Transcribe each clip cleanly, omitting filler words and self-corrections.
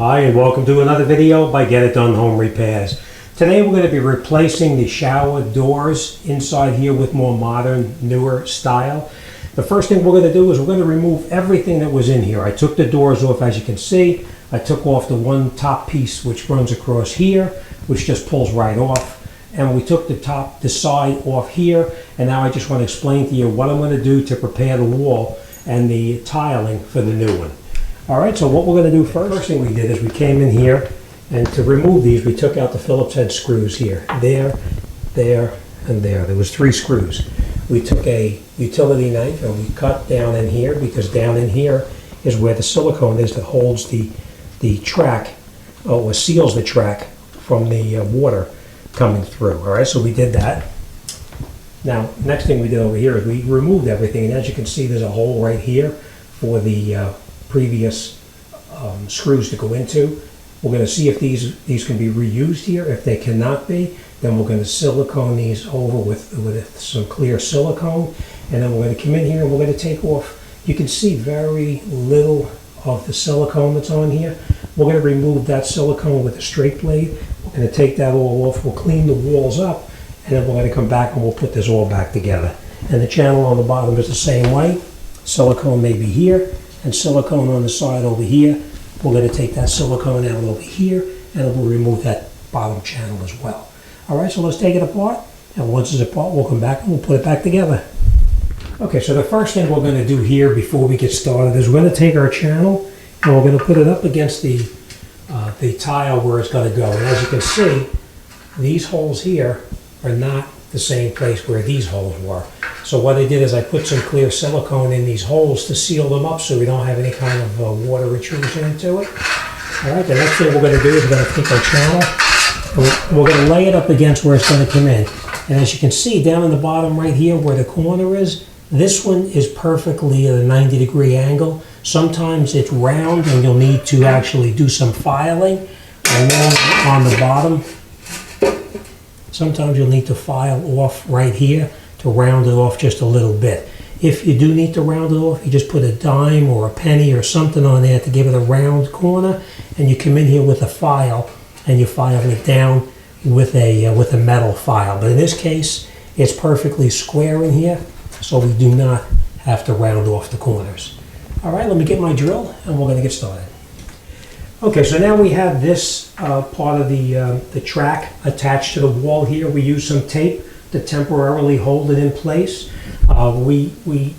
Hi, and welcome to another video by Get It Done Home Repairs. Today we're going to be replacing the shower doors inside here with more modern, newer style. The first thing we're going to do is we're going to remove everything that was in here. I took the doors off, as you can see. I took off the one top piece which runs across here, which just pulls right off. And we took the side off here, and now I just want to explain to you what I'm going to do to prepare the wall and the tiling for the new one. Alright, so what we're going to do first thing we did is we came in here, and to remove these we took out the Phillips head screws here. There, and there. There was 3 screws. We took a utility knife and we cut down in here, because down in here is where the silicone is that holds the track, or seals the track from the water coming through. Alright, so we did that. Now, next thing we did over here is we removed everything, and as you can see there's a hole right here for the previous screws to go into. We're going to see if these can be reused here. If they cannot be, then we're going to silicone these over with some clear silicone, and then we're going to come in here and we're going to take off. You can see very little of the silicone that's on here. We're going to remove that silicone with a straight blade. We're going to take that all off. We'll clean the walls up, and then we're going to come back and we'll put this all back together. And the channel on the bottom is the same way. Silicone may be here, and silicone on the side over here. We're going to take that silicone out over here, and we'll remove that bottom channel as well. Alright, so let's take it apart, and once it's apart we'll come back and we'll put it back together. Okay, so the first thing we're going to do here before we get started is we're going to take our channel and we're going to put it up against the tile where it's going to go. And as you can see, these holes here are not the same place where these holes were. So what I did is I put some clear silicone in these holes to seal them up so we don't have any kind of water intrusion into it. Alright, the next thing we're going to do is we're going to take our channel and we're going to lay it up against where it's going to come in. And as you can see down in the bottom right here where the corner is, this one is perfectly at a 90-degree angle. Sometimes it's round and you'll need to actually do some filing. And then on the bottom, sometimes you'll need to file off right here to round it off just a little bit. If you do need to round it off, you just put a dime or a penny or something on there to give it a round corner, and you come in here with a file and you file it down with a metal file. But in this case, it's perfectly square in here, so we do not have to round off the corners. Alright, let me get my drill and we're going to get started. Okay, so now we have this part of the track attached to the wall here. We use some tape to temporarily hold it in place. We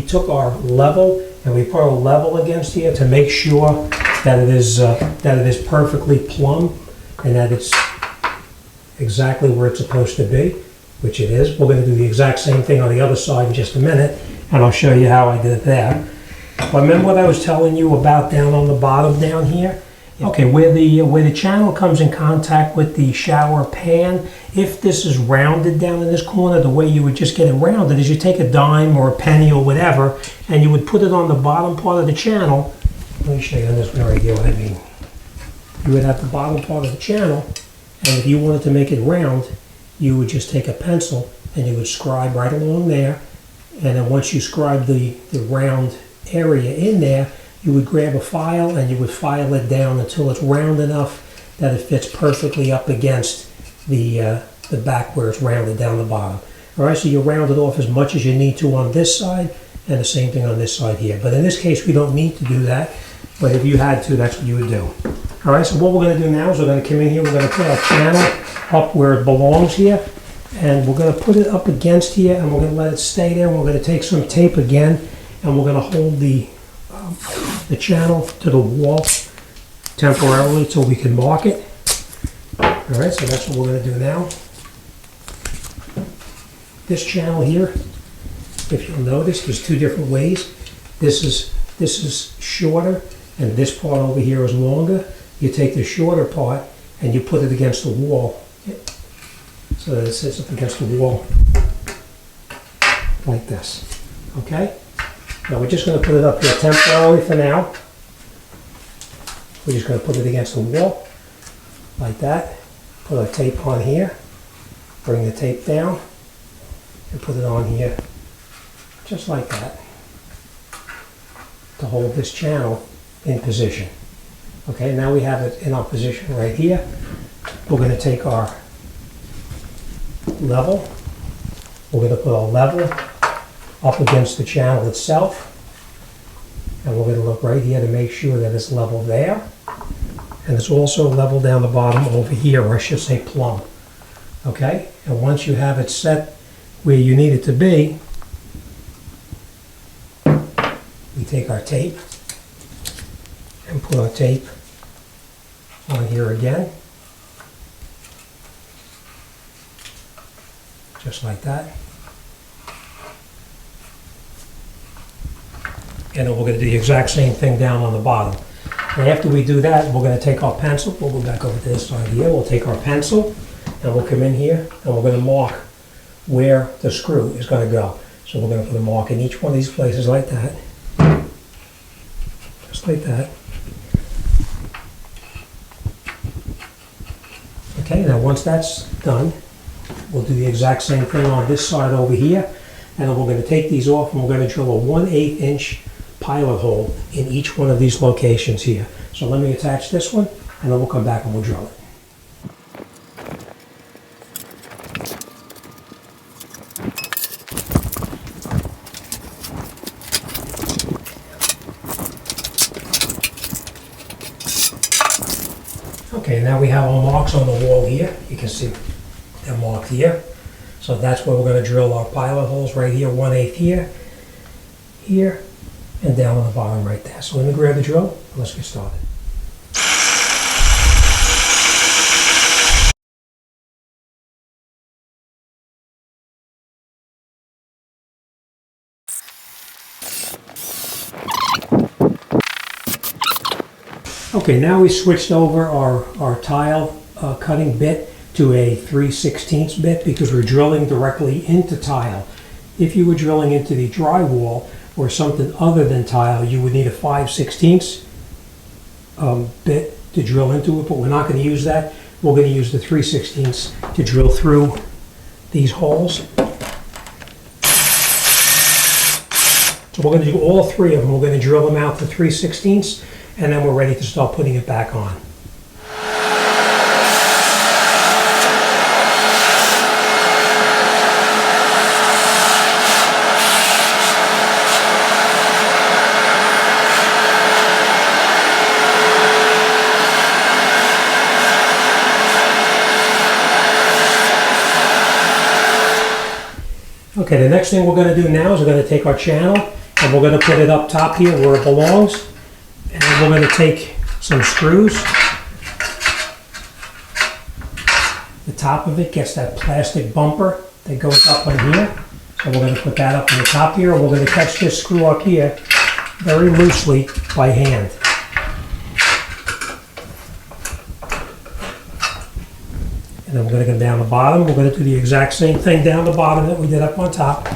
took our level and we put a level against here to make sure that it is perfectly plumb and that it's exactly where it's supposed to be, which it is. We're going to do the exact same thing on the other side in just a minute, and I'll show you how I did it there. But remember what I was telling you about down on the bottom down here? Okay, where the channel comes in contact with the shower pan, if this is rounded down in this corner, the way you would just get it rounded is you take a dime or a penny or whatever, and you would put it on the bottom part of the channel. Let me show you on this one right here what I mean. You would have the bottom part of the channel, and if you wanted to make it round, you would just take a pencil and you would scribe right along there, and then once you scribe the round area in there, you would grab a file and you would file it down until it's round enough that it fits perfectly up against the back where it's rounded down the bottom. Alright, so you round it off as much as you need to on this side, and the same thing on this side here. But in this case we don't need to do that, but if you had to, that's what you would do. Alright, so what we're going to do now is we're going to come in here, we're going to put our channel up where it belongs here, and we're going to put it up against here, and we're going to let it stay there, and we're going to take some tape again, and we're going to hold the channel to the wall temporarily until we can mark it. Alright, so that's what we're going to do now. This channel here, if you'll notice, there's 2 different ways. This is shorter, and this part over here is longer. You take the shorter part and you put it against the wall so that it sits up against the wall like this. Okay? Now we're just going to put it up here temporarily for now. We're just going to put it against the wall like that. Put our tape on here. Bring the tape down and put it on here just like that to hold this channel in position. Okay, now we have it in our position right here. We're going to take our level. We're going to put our level up against the channel itself. And we're going to look right here to make sure that it's level there. And it's also level down the bottom over here, or I should say plumb. Okay, and once you have it set where you need it to be, we take our tape and put our tape on here again, just like that. And then we're going to do the exact same thing down on the bottom. And after we do that, we're going to take our pencil. We'll go back over to this side here. We'll take our pencil and we'll come in here and we're going to mark where the screw is going to go. So we're going to put a mark in each one of these places like that. Just like that. Okay, now once that's done, we'll do the exact same thing on this side over here. And then we're going to take these off and we're going to drill a 1/8 inch pilot hole in each one of these locations here. So let me attach this one and then we'll come back and we'll drill it. Okay, now we have our marks on the wall here. You can see they're marked here. So that's where we're going to drill our pilot holes right here, 1/8 here, here, and down on the bottom right there. So let me grab the drill and let's get started. Okay, now we switched over our tile cutting bit to a 3/16 bit because we're drilling directly into tile. If you were drilling into the drywall or something other than tile, you would need a 5/16 bit to drill into it, but we're not going to use that. We're going to use the 3/16 to drill through these holes. So we're going to do all three of them. We're going to drill them out to 3/16, and then we're ready to start putting it back on. Okay, the next thing we're going to do now is we're going to take our channel and we're going to put it up top here where it belongs. And then we're going to take some screws. The top of it gets that plastic bumper that goes up on here. So we're going to put that up on the top here, and we're going to catch this screw up here very loosely by hand. And then we're going to go down the bottom. We're going to do the exact same thing down the bottom that we did up on top.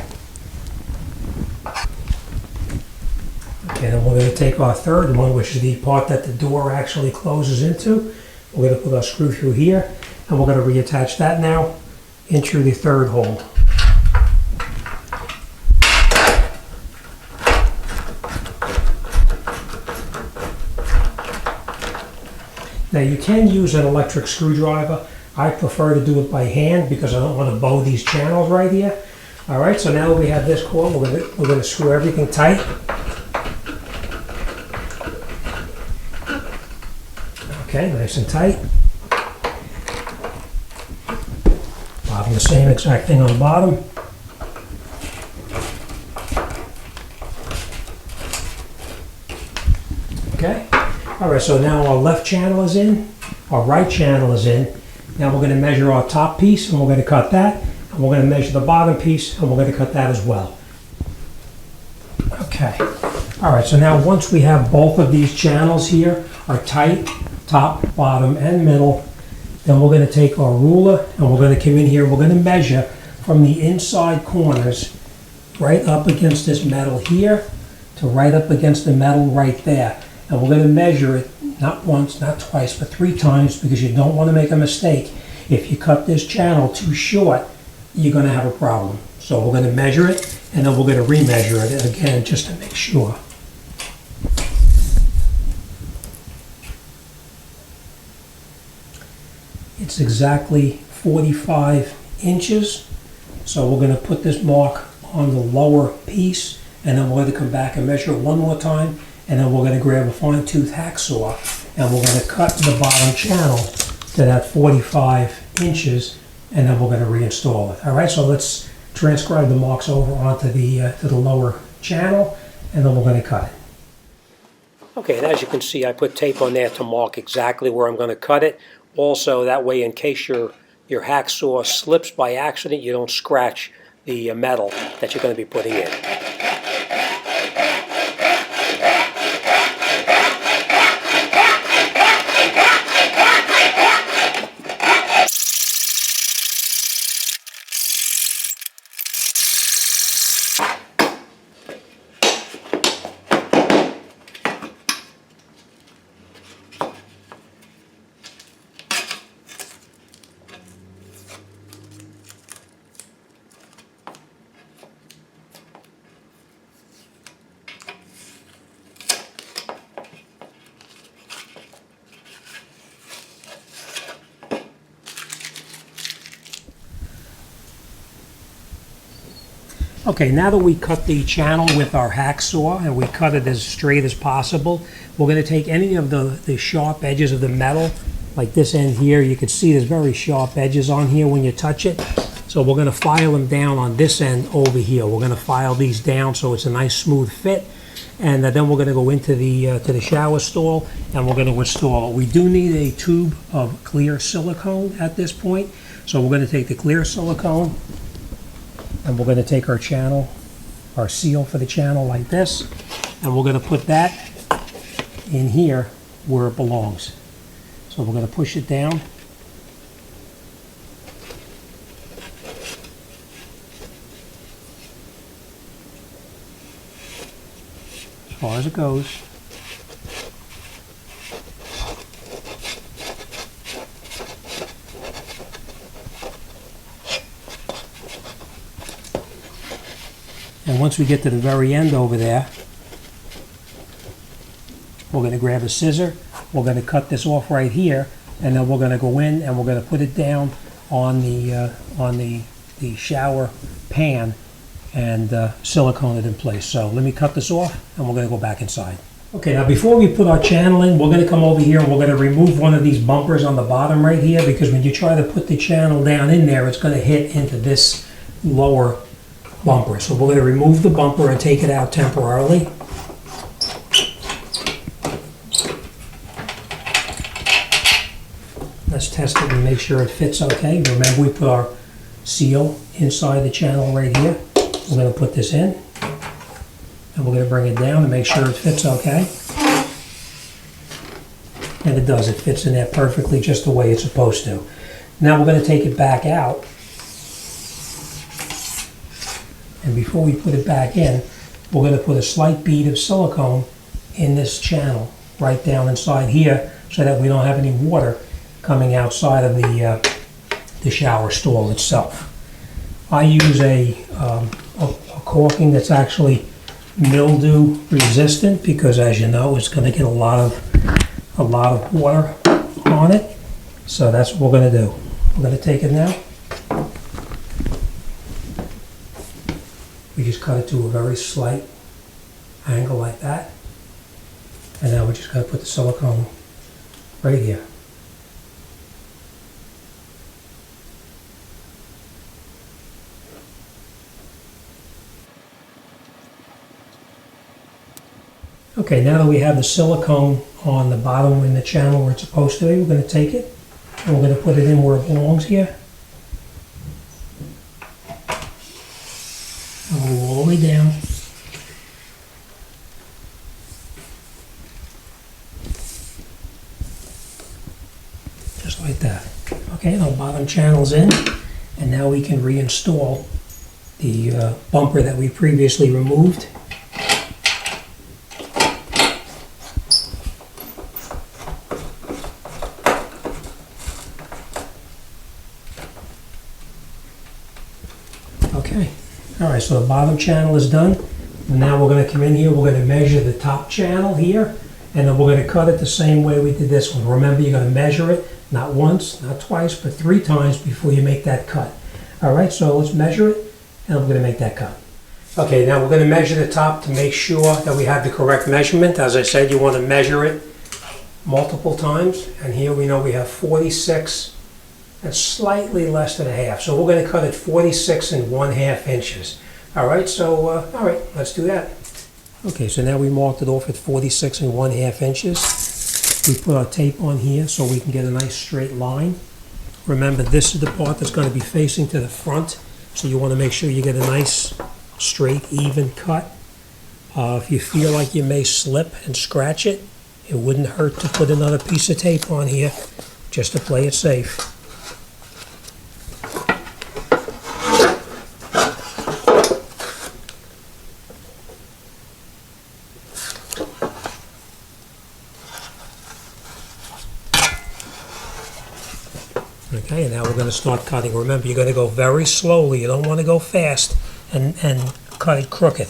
Okay, then we're going to take our third one, which is the part that the door actually closes into. We're going to put our screw through here, and we're going to reattach that now into the third hole. Now you can use an electric screwdriver. I prefer to do it by hand because I don't want to bow these channels right here. All right, so now that we have this cord, we're going to screw everything tight. Okay, nice and tight. Bottom, the same exact thing on the bottom. Okay. All right, so now our left channel is in, our right channel is in. Now we're going to measure our top piece and we're going to cut that. And we're going to measure the bottom piece and we're going to cut that as well. Okay. All right, so now once we have both of these channels here are tight, top, bottom, and middle, then we're going to take our ruler and we're going to come in here and we're going to measure from the inside corners right up against this metal here to right up against the metal right there. And we're going to measure it not once, not twice, but 3 times because you don't want to make a mistake. If you cut this channel too short, you're going to have a problem. So we're going to measure it and then we're going to remeasure it again just to make sure. It's exactly 45 inches. So we're going to put this mark on the lower piece, and then we're going to come back and measure it one more time, and then we're going to grab a fine-tooth hacksaw, and we're going to cut the bottom channel to that 45 inches, and then we're going to reinstall it. All right, so let's transcribe the marks over onto the to the lower channel, and then we're going to cut it. Okay, and as you can see, I put tape on there to mark exactly where I'm going to cut it. Also, that way, in case your hacksaw slips by accident, you don't scratch the metal that you're going to be putting in. Okay, now that we cut the channel with our hacksaw and we cut it as straight as possible, we're going to take any of the sharp edges of the metal, like this end here. You can see there's very sharp edges on here when you touch it. So we're going to file them down on this end over here. We're going to file these down so it's a nice smooth fit. And then we're going to go into the shower stall and we're going to install it. We do need a tube of clear silicone at this point. So we're going to take the clear silicone, and we're going to take our channel, our seal for the channel like this, and we're going to put that in here where it belongs. So we're going to push it down. As far as it goes. And once we get to the very end over there, we're going to grab a scissor, we're going to cut this off right here, and then we're going to go in and we're going to put it down on the shower pan and silicone it in place. So let me cut this off and we're going to go back inside. Okay, now before we put our channel in, we're going to come over here and we're going to remove one of these bumpers on the bottom right here, because when you try to put the channel down in there, it's going to hit into this lower bumper. So we're going to remove the bumper and take it out temporarily. Let's test it and make sure it fits okay. Remember, we put our seal inside the channel right here. We're going to put this in and we're going to bring it down to make sure it fits okay. And it does. It fits in there perfectly, just the way it's supposed to. Now we're going to take it back out. And before we put it back in, we're going to put a slight bead of silicone in this channel right down inside here so that we don't have any water coming outside of the shower stall itself. I use a caulking that's actually mildew resistant, because as you know, it's going to get a lot of water on it. So that's what we're going to do. We're going to take it now. We just cut it to a very slight angle like that. And now we're just going to put the silicone right here. Okay, now that we have the silicone on the bottom in the channel where it's supposed to be, we're going to take it and we're going to put it in where it belongs here. And we'll go all the way down. Just like that. Okay, our bottom channel's in, and now we can reinstall the bumper that we previously removed. Okay, all right, so the bottom channel is done. And now we're going to come in here, we're going to measure the top channel here, And then we're going to cut it the same way we did this one. Remember, you're going to measure it, not once, not twice, but 3 times before you make that cut. All right, so let's measure it, and we're going to make that cut. Okay, now we're going to measure the top to make sure that we have the correct measurement. As I said, you want to measure it multiple times, and here we know we have 46. That's slightly less than a half. So we're going to cut it 46 1/2 inches. All right, so all right, let's do that. Okay, so now we marked it off at 46 1/2 inches. We put our tape on here so we can get a nice straight line. Remember, this is the part that's going to be facing to the front, so you want to make sure you get a nice, straight, even cut. If you feel like you may slip and scratch it, it wouldn't hurt to put another piece of tape on here just to play it safe. Okay, and now we're going to start cutting. Remember, you're going to go very slowly. You don't want to go fast and cut it crooked.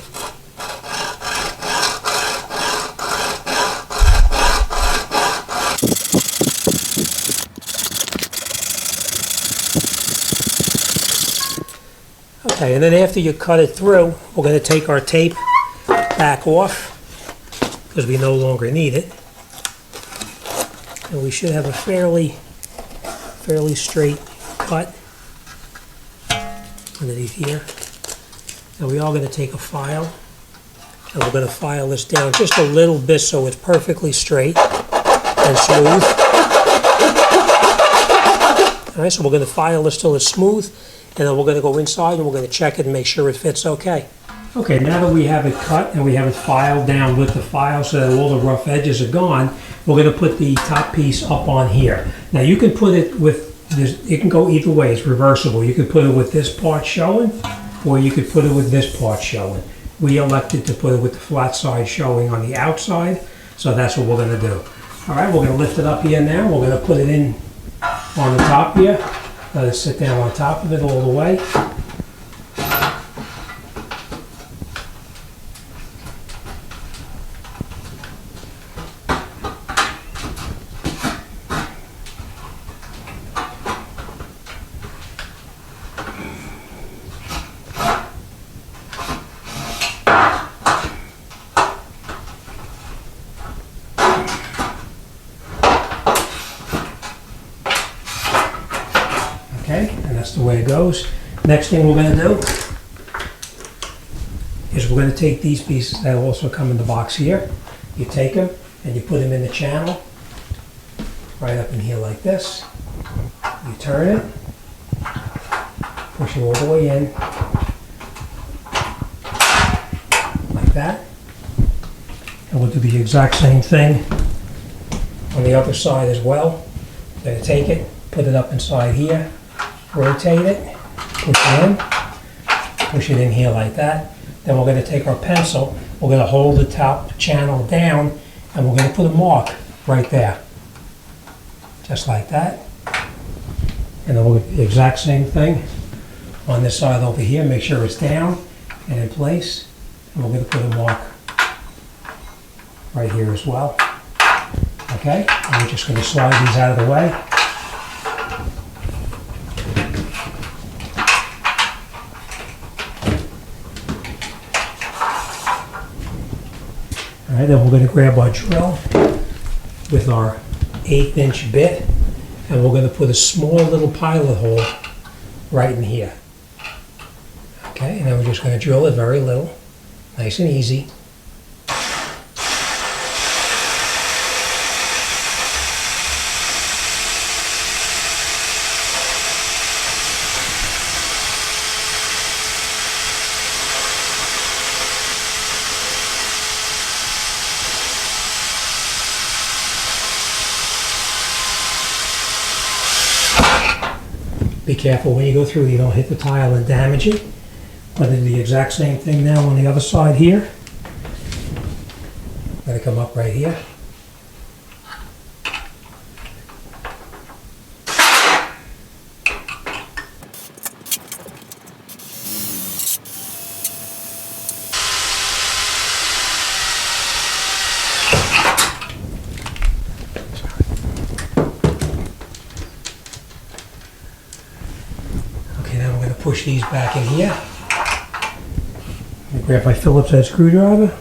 Okay, and then after you cut it through, we're going to take our tape back off because we no longer need it. And we should have a fairly straight cut underneath here. And we are going to take a file and we're going to file this down just a little bit so it's perfectly straight and smooth. All right, so we're going to file this till it's smooth, and then we're going to go inside and we're going to check it and make sure it fits okay. Okay, now that we have it cut and we have it filed down with the file so that all the rough edges are gone, we're going to put the top piece up on here. Now you can put it with this, it can go either way, it's reversible. You could put it with this part showing, or you could put it with this part showing. We elected to put it with the flat side showing on the outside, so that's what we're going to do. All right, we're going to lift it up here now. We're going to put it in on the top here. Let it sit down on top of it all the way. Okay, and that's the way it goes. Next thing we're going to do is we're going to take these pieces that also come in the box here. You take them and you put them in the channel right up in here like this. You turn it, push it all the way in like that. And we'll do the exact same thing on the other side as well. We're going to take it, put it up inside here, rotate it, push it in here like that. Then we're going to take our pencil, we're going to hold the top channel down, and we're going to put a mark right there. Just like that. And then we'll do the exact same thing on this side over here. Make sure it's down and in place. And we're going to put a mark right here as well. Okay, and we're just going to slide these out of the way. All right, then we're going to grab our drill with our 1/8 inch bit, and we're going to put a small little pilot hole right in here. Okay, and then we're just going to drill it very little, nice and easy. Be careful when you go through, you don't hit the tile and damage it. But do the exact same thing now on the other side here. Let it come up right here. push these back in here. Grab my Phillips head screwdriver.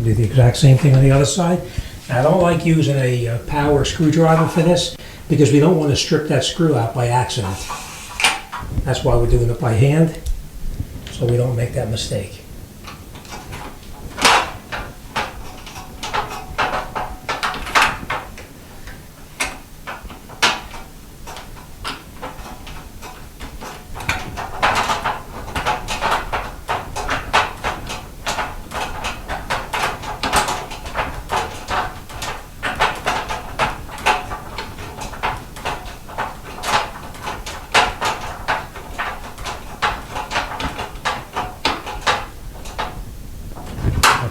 Do the exact same thing on the other side. I don't like using a power screwdriver for this because we don't want to strip that screw out by accident. That's why we're doing it by hand, so we don't make that mistake.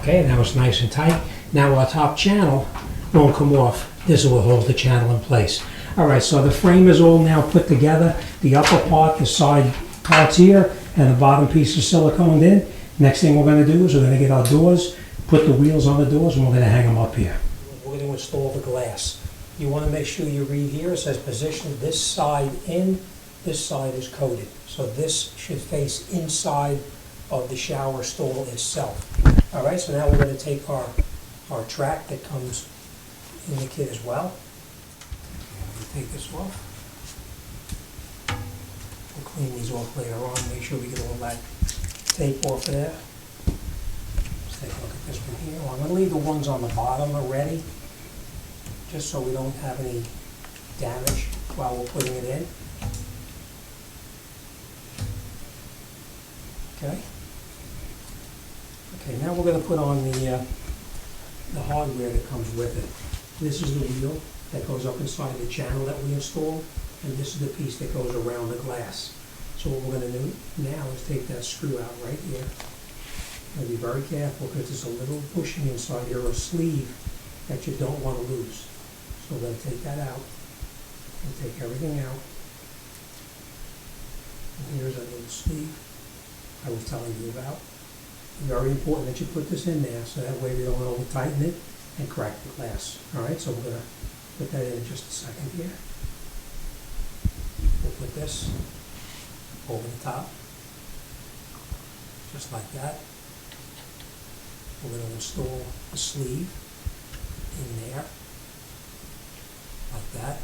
Okay, now it's nice and tight. Now our top channel won't come off. This will hold the channel in place. All right, so the frame is all now put together. The upper part, the side parts here, and the bottom piece is siliconed in. Next thing we're going to do is we're going to get our doors, put the wheels on the doors, and we're going to hang them up here. We're going to install the glass. You want to make sure you read here. It says position this side in, this side is coated. So this should face inside of the shower stall itself. All right, so now we're going to take our track that comes in the kit as well. We'll take this off. We'll clean these off later on, make sure we get all that tape off of there. Let's take a look at this one here. Well, I'm going to leave the ones on the bottom already, just so we don't have any damage while we're putting it in. Okay. Okay, now we're going to put on the hardware that comes with it. This is the wheel that goes up inside the channel that we installed, and this is the piece that goes around the glass. So what we're going to do now is take that screw out right here. And be very careful because there's a little bushing inside here, or a sleeve, that you don't want to lose. So we're going to take that out, and take everything out. And here's that little sleeve I was telling you about. Very important that you put this in there so that way we don't over tighten it and crack the glass. Alright, so we're going to put that in just a second here. We'll put this over the top, just like that. We're going to install the sleeve in there, like that.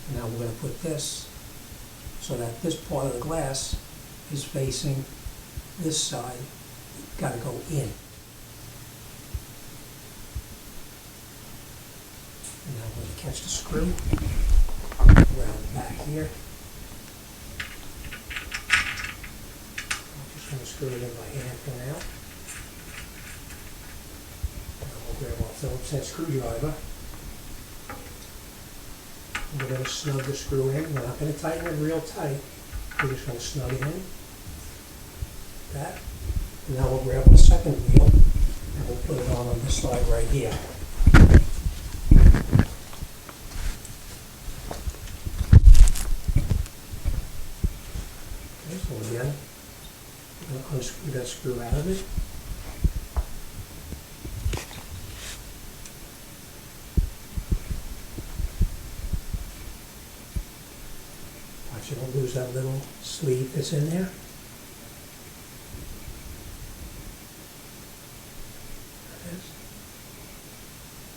And now we're going to put this so that this part of the glass is facing this side. Got to go in. And now we're going to catch the screw around the back here. I'm just going to screw it in by hand for now. Now we'll grab our Phillips head screwdriver. And we're going to snug the screw in. We're not going to tighten it real tight. We're just going to snug it in. Like that. And now we'll grab the second wheel and we'll put it on this side right here. Okay, so again, we're going to unscrew that screw out of it. Watch you don't lose that little sleeve that's in there.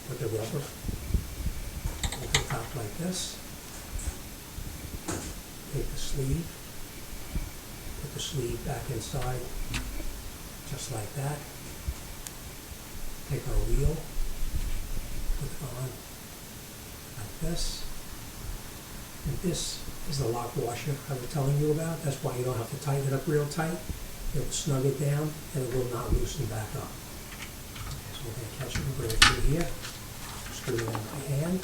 Put the rubber over the top like this. Take the sleeve, put the sleeve back inside, just like that. Take our wheel, put it on like this. And this is the lock washer I was telling you about. That's why you don't have to tighten it up real tight. It'll snug it down and it will not loosen back up. So we're going to catch it and bring it through here. Screw it in my hand.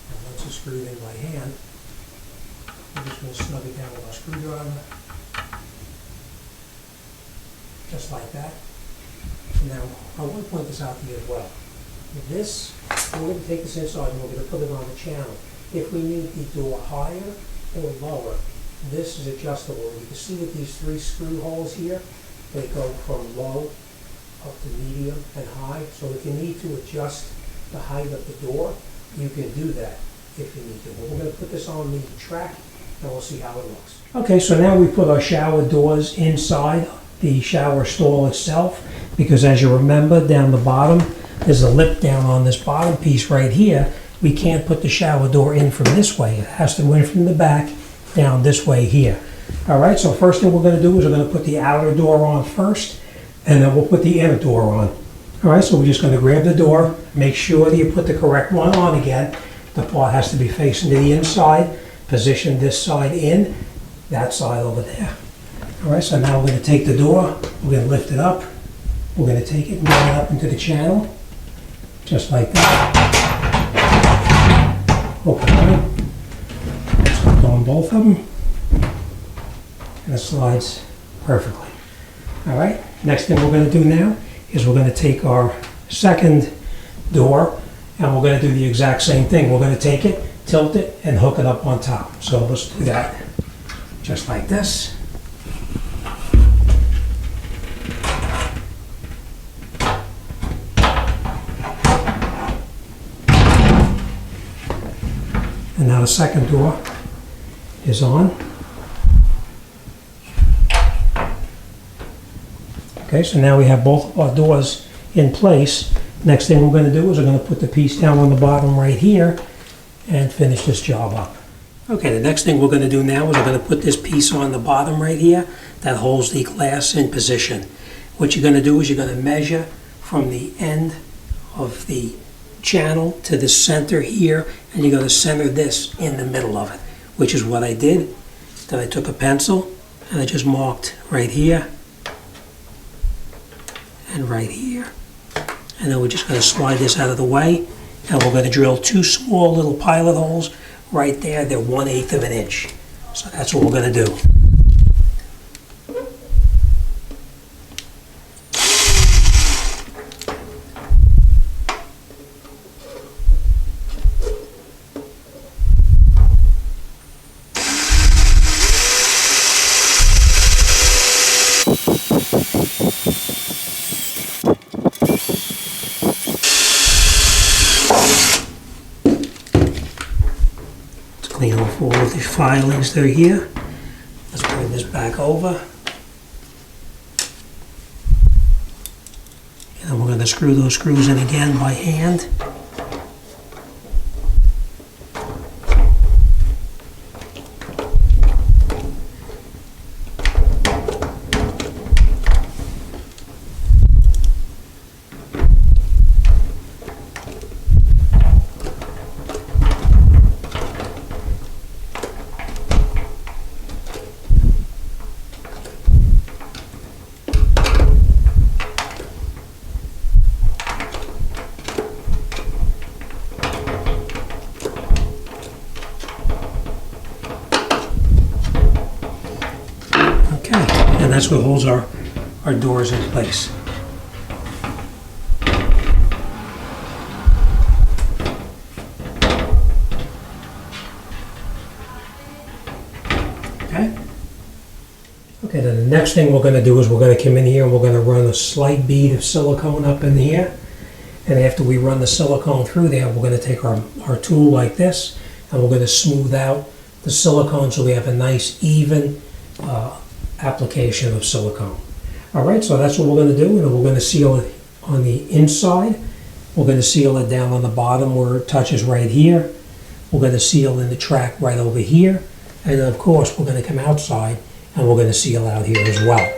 And once it's screwed in by hand. We're just going to snug it down with our screwdriver. Just like that. Now, I want to point this out to you as well. This, we're going to take this inside and we're going to put it on the channel. If we need the door higher or lower, this is adjustable. You can see with these 3 screw holes here, they go from low up to medium and high. So if you need to adjust the height of the door, you can do that if you need to. But we're going to put this on the track and we'll see how it looks. Okay, so now we put our shower doors inside the shower stall itself, because as you remember, down the bottom, there's a lip down on this bottom piece right here. We can't put the shower door in from this way. It has to go in from the back down this way here. All right, so first thing we're going to do is we're going to put the outer door on first, and then we'll put the inner door on. All right, so we're just going to grab the door, make sure that you put the correct one on again. The part has to be facing to the inside. Position this side in, that side over there. All right, so now we're going to take the door, we're going to lift it up, we're going to take it and get it up into the channel, just like that. Open it up. Let's put on both of them, and it slides perfectly. All right, next thing we're going to do now is we're going to take our second door and we're going to do the exact same thing. We're going to take it, tilt it, and hook it up on top. So let's do that just like this. And now the second door is on. Okay, so now we have both of our doors in place. Next thing we're going to do is we're going to put the piece down on the bottom right here and finish this job up. Okay, the next thing we're going to do now is we're going to put this piece on the bottom right here that holds the glass in position. What you're going to do is you're going to measure from the end of the channel to the center here, and you're going to center this in the middle of it, which is what I did. Then I took a pencil and I just marked right here and right here. And then we're just going to slide this out of the way, and we're going to drill 2 small little pilot holes right there. They're 1/8 of an inch. So that's what we're going to do. Clean off all of the filings that are here. Let's bring this back over. And then we're going to screw those screws in again by hand. And that's what holds our doors in place. Okay? Okay, then the next thing we're going to do is we're going to come in here and we're going to run a slight bead of silicone up in here. And after we run the silicone through there, we're going to take our tool like this and we're going to smooth out the silicone so we have a nice even application of silicone. All right, so that's what we're going to do, and we're going to seal it on the inside. We're going to seal it down on the bottom where it touches right here. We're going to seal in the track right over here, and then of course we're going to come outside and we're going to seal out here as well.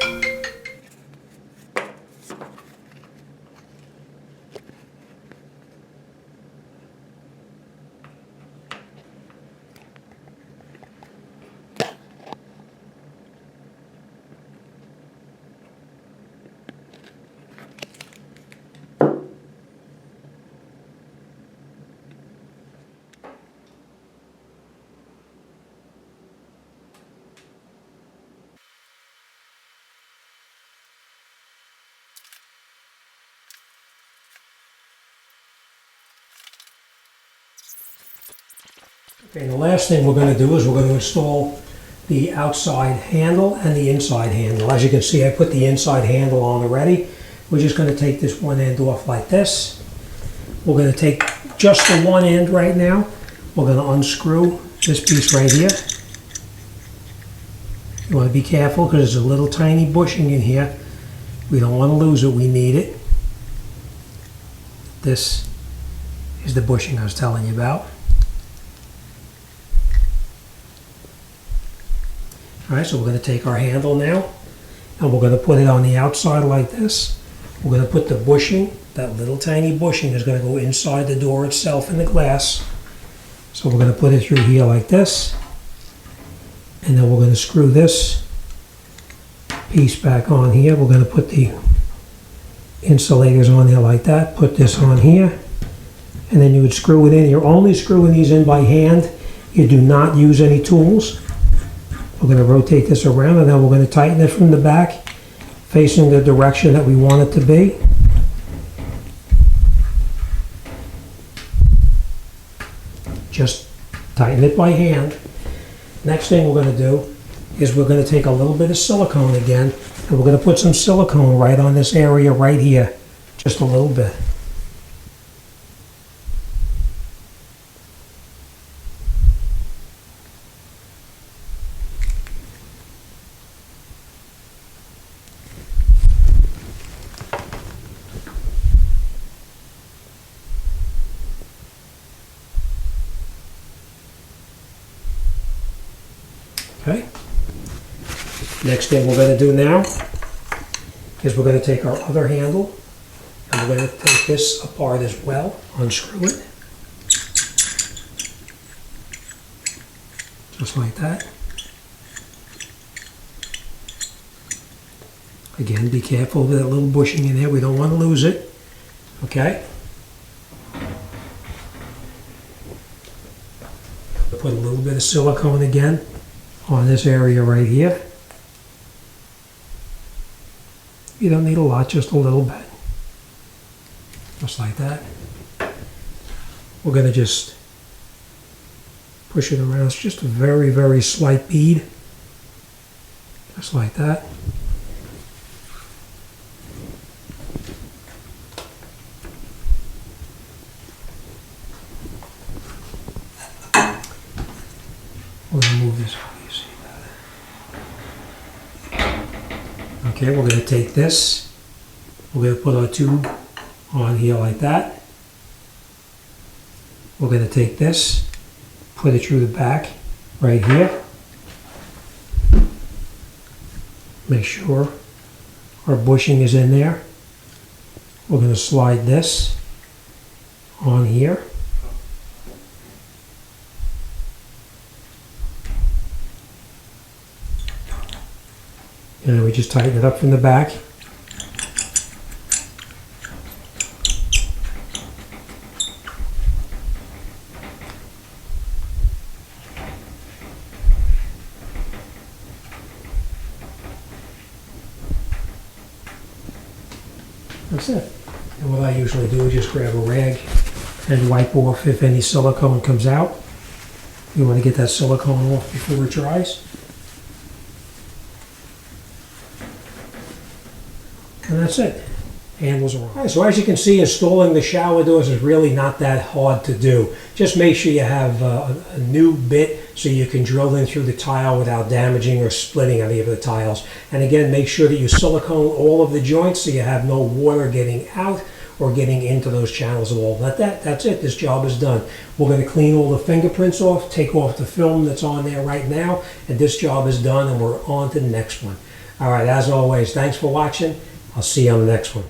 And the last thing we're going to do is we're going to install the outside handle and the inside handle. As you can see, I put the inside handle on already. We're just going to take this one end off like this. We're going to take just the one end right now. We're going to unscrew this piece right here. You want to be careful because there's a little tiny bushing in here. We don't want to lose it. We need it. This is the bushing I was telling you about. Alright, so we're going to take our handle now and we're going to put it on the outside like this. We're going to put the bushing, that little tiny bushing is going to go inside the door itself in the glass. So we're going to put it through here like this. And then we're going to screw this piece back on here. We're going to put the insulators on there like that. Put this on here. And then you would screw it in. You're only screwing these in by hand. You do not use any tools. We're going to rotate this around and then we're going to tighten it from the back, facing the direction that we want it to be. Just tighten it by hand. Next thing we're going to do is we're going to take a little bit of silicone again and we're going to put some silicone right on this area right here, just a little bit. Okay. Next thing we're going to do now is we're going to take our other handle and we're going to take this apart as well, unscrew it, just like that. Again, be careful with that little bushing in there, we don't want to lose it, okay? Put a little bit of silicone again on this area right here. You don't need a lot, just a little bit. Just like that. We're going to just push it around. It's just a very, very slight bead. Just like that. We're going to move this. Okay, we're going to take this, we're going to put our tube on here like that. We're going to take this, put it through the back right here. Make sure our bushing is in there. We're going to slide this on here. And we just tighten it up from the back. That's it. And what I usually do is just grab a rag and wipe off if any silicone comes out. You want to get that silicone off before it dries. And that's it. Handles are on. Right, so as you can see, installing the shower doors is really not that hard to do. Just make sure you have a new bit so you can drill in through the tile without damaging or splitting any of the tiles. And again, make sure that you silicone all of the joints so you have no water getting out or getting into those channels at all. That's it. This job is done. We're going to clean all the fingerprints off, take off the film that's on there right now, and this job is done and we're on to the next one. All right, as always, thanks for watching. I'll see you on the next one.